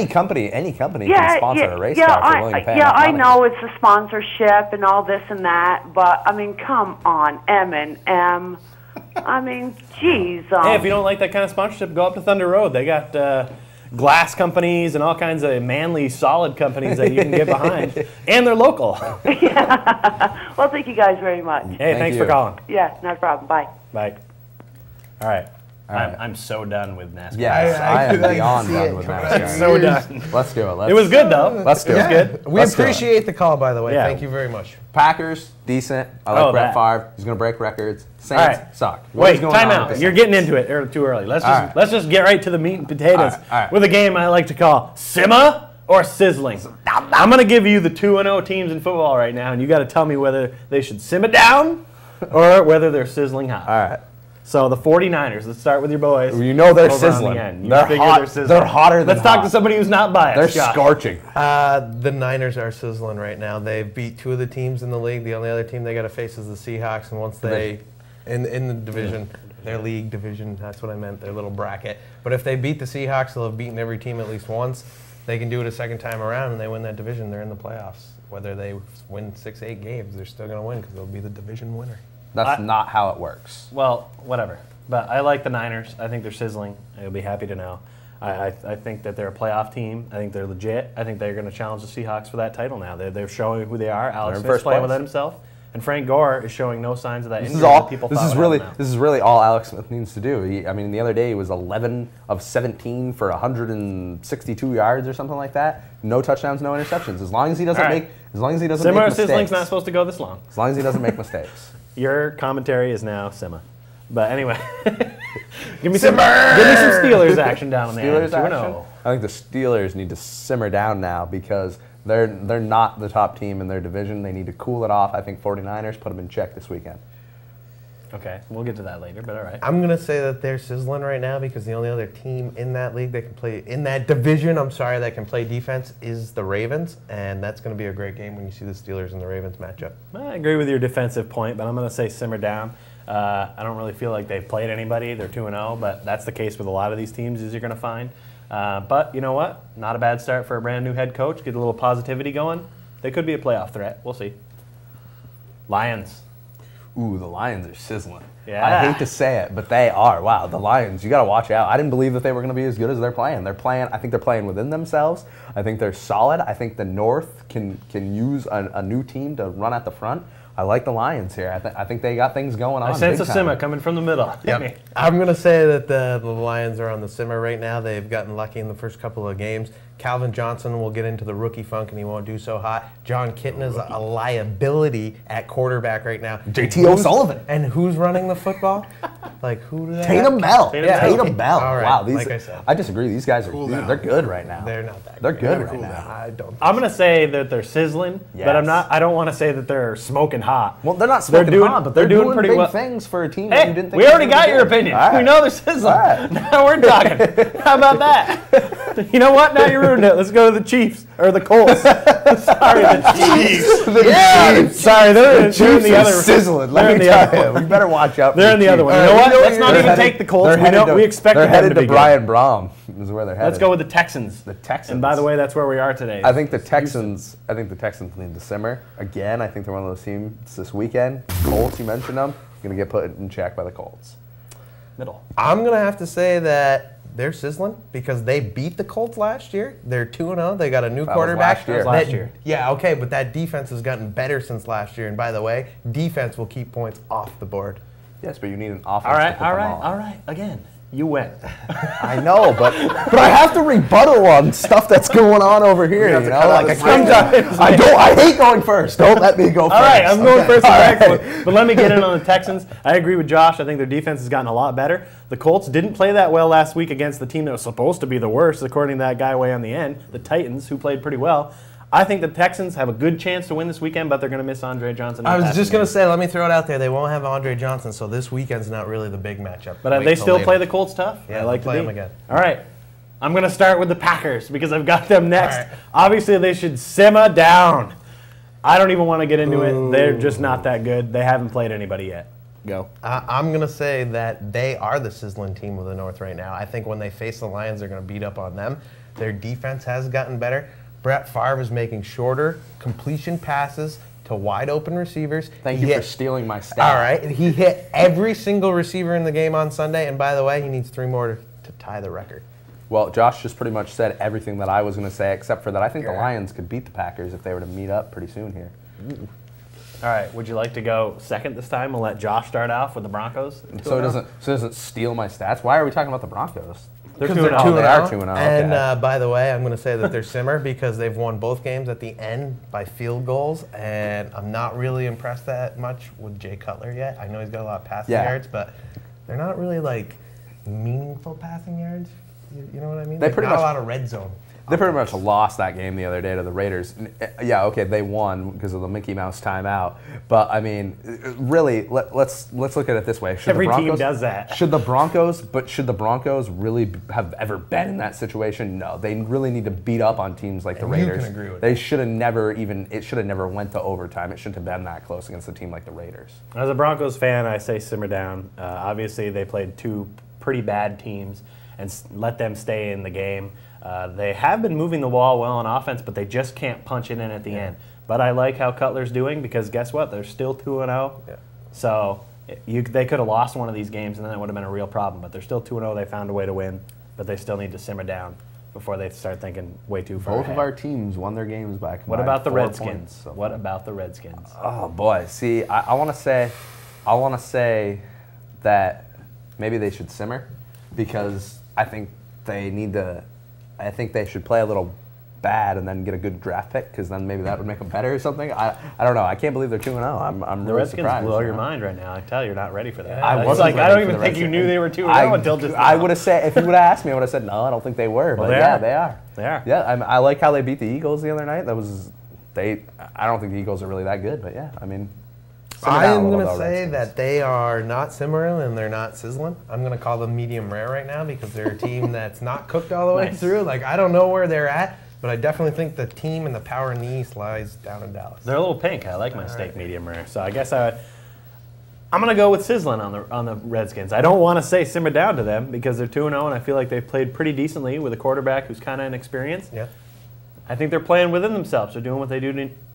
Any company can sponsor a racetrack. I know it's the sponsorship and all this and that, but I mean, come on, M&M. I mean, geez. Hey, if you don't like that kind of sponsorship, go up to Thunder Road. They got glass companies and all kinds of manly, solid companies that you can get behind, and they're local. Yeah. Well, thank you guys very much. Hey, thanks for calling. Yeah, no problem. Bye. Bye. All right. I'm so done with NASCAR. Yes, I am beyond done with NASCAR. So done. Let's do it. It was good, though. Let's do it. It was good. We appreciate the call, by the way. Yeah. Thank you very much. Packers, decent. I like Brett Favre. He's going to break records. Saints, suck. Wait, time out. You're getting into it too early. Let's just get right to the meat and potatoes with a game I like to call Simma or Sizzling. I'm going to give you the 2-0 teams in football right now, and you got to tell me whether they should simmer down or whether they're sizzling hot. All right. So the 49ers, let's start with your boys. You know they're sizzling. They're hot. They're hotter than Let's talk to somebody who's not biased. They're scorching. The Niners are sizzling right now. They beat 2 of the teams in the league. The only other team they got to face is the Seahawks. And once they, in the division, their league division, that's what I meant, their little bracket. But if they beat the Seahawks, they'll have beaten every team at least once. They can do it a second time around and they win that division. They're in the playoffs. Whether they win 6, 8 games, they're still going to win because they'll be the division winner. That's not how it works. Well, whatever. But I like the Niners. I think they're sizzling. You'll be happy to know. I think that they're a playoff team. I think they're legit. I think they're going to challenge the Seahawks for that title now. They're showing who they are. Alex Smith's playing without himself. And Frank Gore is showing no signs of that injury that people thought. This is really all Alex Smith needs to do. I mean, the other day he was 11 of 17 for 162 yards or something like that. No touchdowns, no interceptions. As long as he doesn't make mistakes. Sizzling's not supposed to go this long. As long as he doesn't make mistakes. Your commentary is now Simma. But anyway, give me some Steelers action down on the end. I think the Steelers need to simmer down now because they're not the top team in their division. They need to cool it off. I think 49ers put them in check this weekend. Okay, we'll get to that later, but all right. I'm going to say that they're sizzling right now because the only other team in that league that can play, in that division, that can play defense is the Ravens, and that's going to be a great game when you see the Steelers and the Ravens matchup. I agree with your defensive point, but I'm going to say simmer down. I don't really feel like they've played anybody. They're 2-0, but that's the case with a lot of these teams, as you're going to find. But you know what? Not a bad start for a brand new head coach. Get a little positivity going. They could be a playoff threat. We'll see. Lions. Ooh, the Lions are sizzling. Yeah. I hate to say it, but they are. Wow, the Lions, you got to watch out. I didn't believe that they were going to be as good as they're playing. I think they're playing within themselves. I think they're solid. I think the North can use a new team to run at the front. I like the Lions here. I think they got things going on. I sense a simmer coming from the middle. Yep. I'm going to say that the Lions are on the simmer right now. They've gotten lucky in the first couple of games. Calvin Johnson will get into the rookie funk and he won't do so hot. John Kitna is a liability at quarterback right now. JT O'Sullivan. And who's running the football? Like who do they Tatum Bell. Tatum Bell. All right. Wow, like I said. I disagree. These guys are they're good right now. They're not that They're good. good right now. I'm going to say that they're sizzling, but I don't want to say that they're smoking hot. Well, they're not smoking hot, but they're doing pretty big well. Things for a team that you didn't think. We already got your opinion. Right. We know they're sizzling. Right. Now we're talking. How about that? You know what? Now you ruined it. Let's go to the Chiefs or the Colts. Sorry, the Chiefs. Chiefs. Sorry, they're in the other sizzling. Let me tell you, we better watch out. They're in the other one. You know what? Let's not even take the Colts. We expect them to be good. They're headed to Brian Braum. Is where they're headed. Let's go with the Texans. The Texans. And by the way, that's where we are today. I think the Texans need to simmer again. I think they're one of those teams this weekend. Colts, you mentioned them, going to get put in check by the Colts. Middle. I'm going to have to say that they're sizzling because they beat the Colts last year. They're 2-0. They got a new quarterback. Last year. Yeah, okay, but that defense has gotten better since last year. And by the way, defense will keep points off the board. Yes, but you need an offense. All right. Again, you win. I know, but I have to rebuttal on stuff that's going on over here. You know, like I hate going first. Don't let me go first. All right, I'm going first. Right. But let me get in on the Texans. I agree with Josh. I think their defense has gotten a lot better. The Colts didn't play that well last week against the team that was supposed to be the worst, according to that guy way on the end, the Titans, who played pretty well. I think the Texans have a good chance to win this weekend, but they're going to miss Andre Johnson. I was just going to say, let me throw it out there. They won't have Andre Johnson, so this weekend's not really the big matchup. But they still play the Colts tough. Yeah, I like to play them again. All right. I'm going to start with the Packers because I've got them next. Right. Obviously, they should simmer down. I don't even want to get into it. They're just not that good. They haven't played anybody yet. Go. I'm going to say that they are the sizzling team of the North right now. I think when they face the Lions, they're going to beat up on them. Their defense has gotten better. Brett Favre is making shorter completion passes to wide open receivers. Thank you for stealing my stat. All right. He hit every single receiver in the game on Sunday. And by the way, he needs 3 more to tie the record. Well, Josh just pretty much said everything that I was going to say, except for that I think the Lions could beat the Packers if they were to meet up pretty soon here. All right, would you like to go second this time? We'll let Josh start off with the Broncos. So it doesn't steal my stats. Why are we talking about the Broncos? They're 2-0. They are 2-0. And by the way, I'm going to say that they're simmer because they've won both games at the end by field goals, and I'm not really impressed that much with Jay Cutler yet. I know he's got a lot of passing yards, but they're not really like meaningful passing yards. You know what I mean? There's not a lot of red zone. They pretty much lost that game the other day to the Raiders. Yeah, okay, they won because of the Mickey Mouse timeout. But I mean, really, let's look at it this way. Every team does that. Should the Broncos really have ever been in that situation? No, they really need to beat up on teams like the Raiders. You can agree with they should have never it should have never went to overtime. It shouldn't have been that close against a team like the Raiders. As a Broncos fan, I say simmer down. Obviously, they played 2 pretty bad teams and let them stay in the game. They have been moving the ball well on offense, but they just can't punch it in at the end. But I like how Cutler's doing because guess what? They're still 2-0. Yeah. So they could have lost one of these games and then it would have been a real problem. But they're still 2-0. They found a way to win, but they still need to simmer down before they start thinking way too far Both ahead. of our teams won their games back. What about the Redskins? Points, so. What about the Redskins? Oh boy, see, I want to say that maybe they should simmer because I think they should play a little bad and then get a good draft pick because then maybe that would make them better or something. I don't know. I can't believe they're 2-0. I'm The really Redskins surprised. blow your mind right now. I tell you, you're not ready for that. I It's wasn't like I ready don't for even the think you knew they were 2-0 until just now. I would have said if you would have asked me, I would have said no. I don't think they were. Well, but they yeah, are. they are. They are. Yeah, I like how they beat the Eagles the other night. I don't think the Eagles are really that good, but yeah, I mean. I am going to say that they are not simmering and they're not sizzling. I'm going to call them medium rare right now because they're a team that's not cooked all the way through. Like, I don't know where they're at, but I definitely think the team and the power in the East lies down in Dallas. They're a little pink. I like my steak medium rare. So I guess I'm going to go with sizzling on the Redskins. I don't want to say simmer down to them because they're 2-0 and I feel like they've played pretty decently with a quarterback who's kind of inexperienced. Yeah. I think they're playing within themselves. They're doing what they do